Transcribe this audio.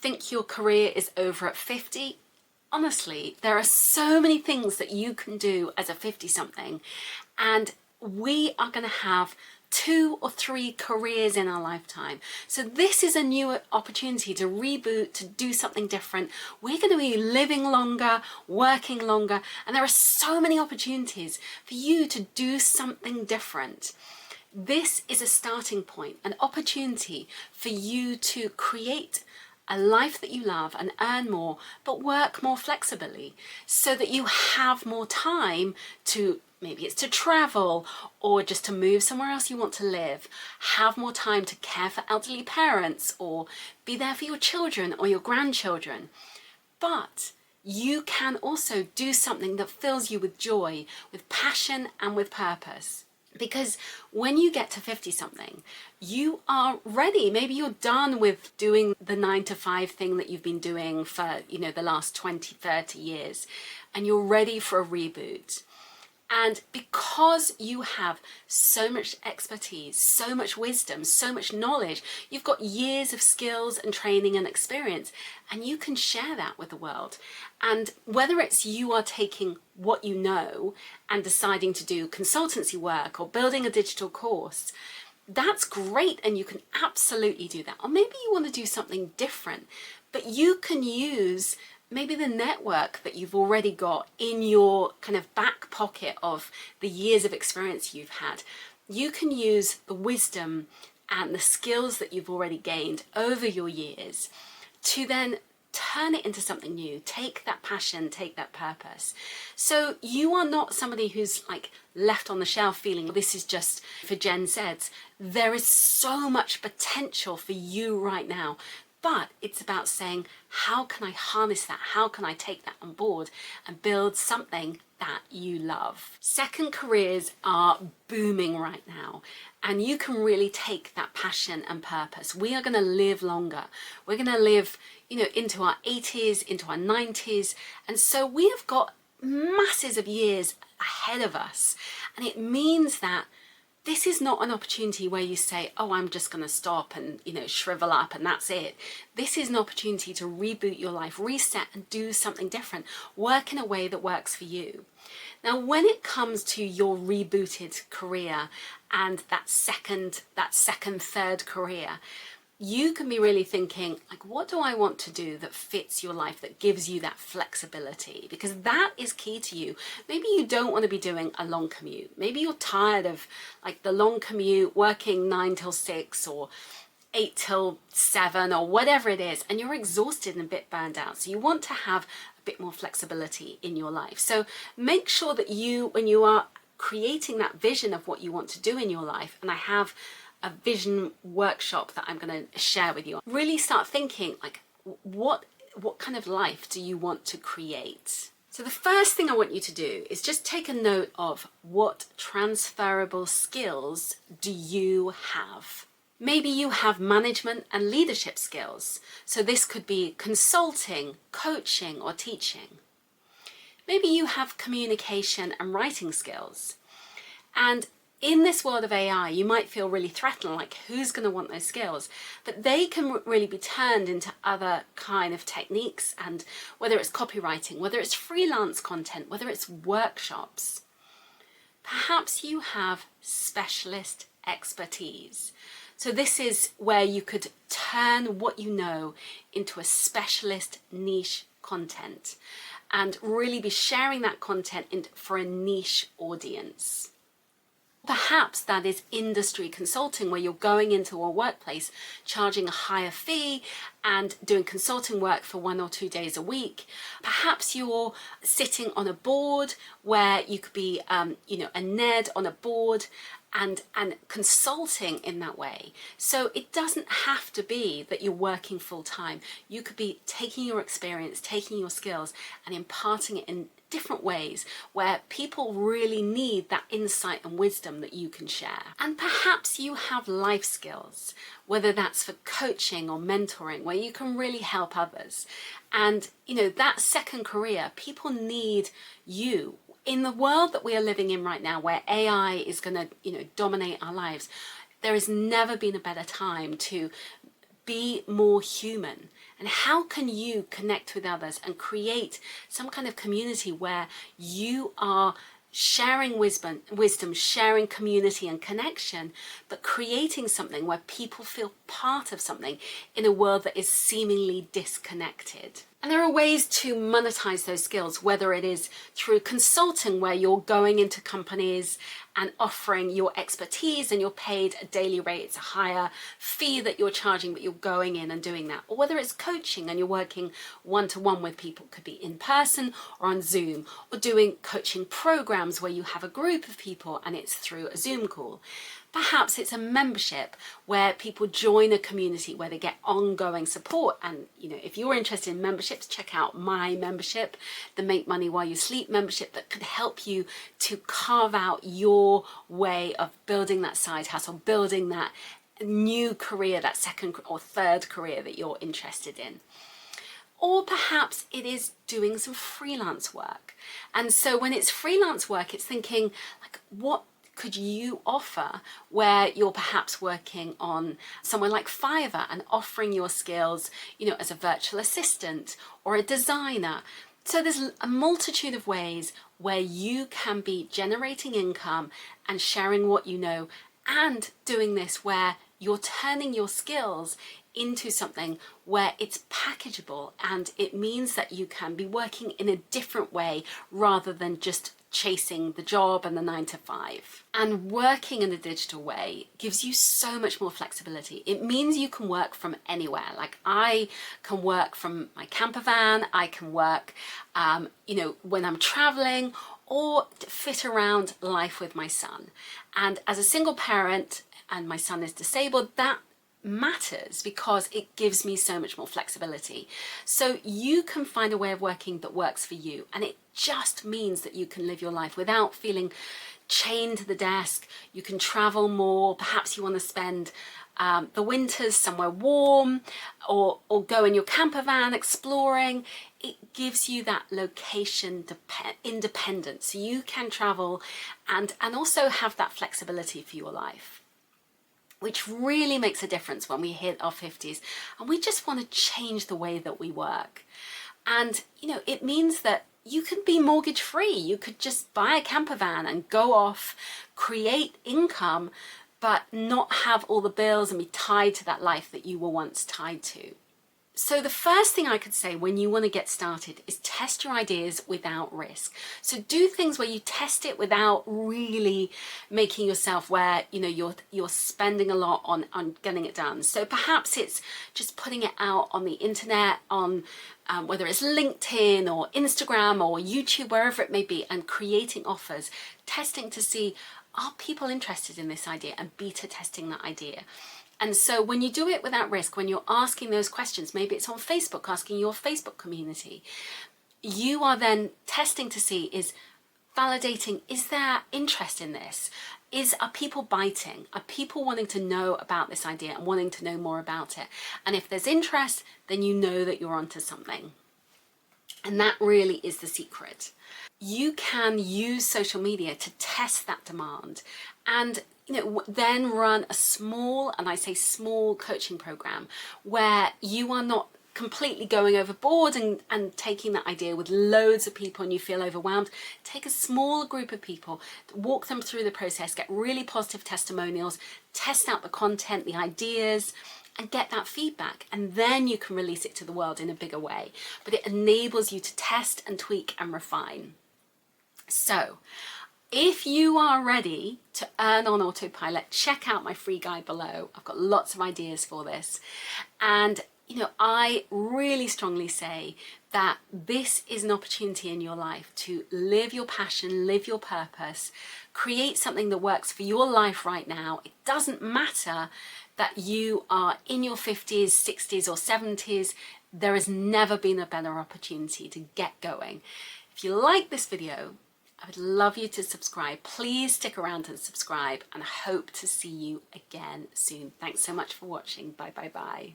think your career is over at 50, honestly, there are so many things that you can do as a 50-something, and we are going to have 2 or 3 careers in our lifetime. So this is a new opportunity to reboot, to do something different. We're going to be living longer, working longer, and there are so many opportunities for you to do something different. This is a starting point, an opportunity for you to create a life that you love and earn more, but work more flexibly so that you have more time to, maybe it's to travel or just to move somewhere else you want to live, have more time to care for elderly parents or be there for your children or your grandchildren. But you can also do something that fills you with joy, with passion and with purpose. Because when you get to 50-something, you are ready. Maybe you're done with doing the 9-to-5 thing that you've been doing for, the last 20, 30 years, and you're ready for a reboot. And because you have so much expertise, so much wisdom, so much knowledge, you've got years of skills and training and experience, and you can share that with the world. And whether it's you are taking what you know and deciding to do consultancy work or building a digital course, that's great, and you can absolutely do that. Or maybe you want to do something different, but you can use maybe the network that you've already got in your kind of back pocket of the years of experience you've had. You can use the wisdom and the skills that you've already gained over your years to then turn it into something new, take that passion, take that purpose. So you are not somebody who's like left on the shelf feeling this is just for Gen Zs. There is so much potential for you right now. But it's about saying, how can I harness that? How can I take that on board and build something that you love? Second careers are booming right now, and you can really take that passion and purpose. We are going to live longer. We're going to live, into our 80s, into our 90s. And so we have got masses of years ahead of us. And it means that this is not an opportunity where you say, oh, I'm just going to stop and, shrivel up and that's it. This is an opportunity to reboot your life, reset and do something different. Work in a way that works for you. Now, when it comes to your rebooted career and that second, third career, you can be really thinking, like, what do I want to do that fits your life, that gives you that flexibility? Because that is key to you. Maybe you don't want to be doing a long commute. Maybe you're tired of like the long commute, working 9 till 6 or 8 till 7 or whatever it is, and you're exhausted and a bit burned out. So you want to have a bit more flexibility in your life. So make sure that when you are creating that vision of what you want to do in your life, and I have a vision workshop that I'm going to share with you. Really start thinking, like, what kind of life do you want to create? So the first thing I want you to do is just take a note of what transferable skills do you have. Maybe you have management and leadership skills. So this could be consulting, coaching, or teaching. Maybe you have communication and writing skills. And in this world of AI, you might feel really threatened, like who's going to want those skills? But they can really be turned into other kind of techniques, and whether it's copywriting, whether it's freelance content, whether it's workshops. Perhaps you have specialist expertise. So this is where you could turn what you know into a specialist niche content and really be sharing that content for a niche audience. Perhaps that is industry consulting, where you're going into a workplace, charging a higher fee and doing consulting work for 1 or 2 days a week. Perhaps you're sitting on a board where you could be, a NED on a board and consulting in that way. So it doesn't have to be that you're working full time. You could be taking your experience, taking your skills and imparting it in different ways where people really need that insight and wisdom that you can share. And perhaps you have life skills, whether that's for coaching or mentoring, where you can really help others. And that second career, people need you. In the world that we are living in right now, where AI is going to dominate our lives, there has never been a better time to be more human? And how can you connect with others and create some kind of community where you are sharing wisdom, sharing community and connection, but creating something where people feel part of something in a world that is seemingly disconnected? And there are ways to monetize those skills, whether it is through consulting, where you're going into companies and offering your expertise and you're paid a daily rate, it's a higher fee that you're charging, but you're going in and doing that. Or whether it's coaching and you're working one-to-one with people, could be in person or on Zoom, or doing coaching programs where you have a group of people and it's through a Zoom call. Perhaps it's a membership where people join a community where they get ongoing support. And if you're interested in memberships, check out my membership, the Make Money While You Sleep membership, that could help you to carve out your way of building that side hustle, building that new career, that second or third career that you're interested in. Or perhaps it is doing some freelance work. And so when it's freelance work, it's thinking, like, what could you offer where you're perhaps working on somewhere like Fiverr and offering your skills, as a virtual assistant or a designer. So there's a multitude of ways where you can be generating income and sharing what you know, and doing this where you're turning your skills into something where it's packageable, and it means that you can be working in a different way rather than just chasing the job and the 9 to 5. And working in a digital way gives you so much more flexibility. It means you can work from anywhere. Like, I can work from my camper van, I can work when I'm traveling, or fit around life with my son. And as a single parent, and my son is disabled, that matters because it gives me so much more flexibility. So you can find a way of working that works for you, and it just means that you can live your life without feeling chained to the desk. You can travel more. Perhaps you want to spend the winters somewhere warm, or go in your camper van exploring. It gives you that location independence, so you can travel and also have that flexibility for your life, which really makes a difference when we hit our 50s and we just want to change the way that we work. And it means that you can be mortgage free. You could just buy a camper van and go off, create income, but not have all the bills and be tied to that life that you were once tied to. So the first thing I could say when you want to get started is test your ideas without risk. So do things where you test it without really making yourself where you're spending a lot on getting it done. So perhaps it's just putting it out on the internet, on whether it's LinkedIn or Instagram or YouTube, wherever it may be, and creating offers, testing to see, are people interested in this idea, and beta testing that idea. And so when you do it without risk, when you're asking those questions, maybe it's on Facebook, asking your Facebook community, you are then testing to see, is validating, is there interest in this? Are people biting? Are people wanting to know about this idea and wanting to know more about it? And if there's interest, then you know that you're onto something. And that really is the secret. You can use social media to test that demand, and then run a small, and I say small, coaching program where you are not completely going overboard and taking that idea with loads of people and you feel overwhelmed. Take a small group of people, walk them through the process, get really positive testimonials, test out the content, the ideas, and get that feedback, and then you can release it to the world in a bigger way. But it enables you to test and tweak and refine. So if you are ready to earn on autopilot, check out my free guide below. I've got lots of ideas for this. And I really strongly say that this is an opportunity in your life to live your passion, live your purpose, create something that works for your life right now. It doesn't matter that you are in your 50s, 60s or 70s. There has never been a better opportunity to get going. If you like this video, I would love you to subscribe. Please stick around and subscribe, and I hope to see you again soon. Thanks so much for watching. Bye, bye, bye.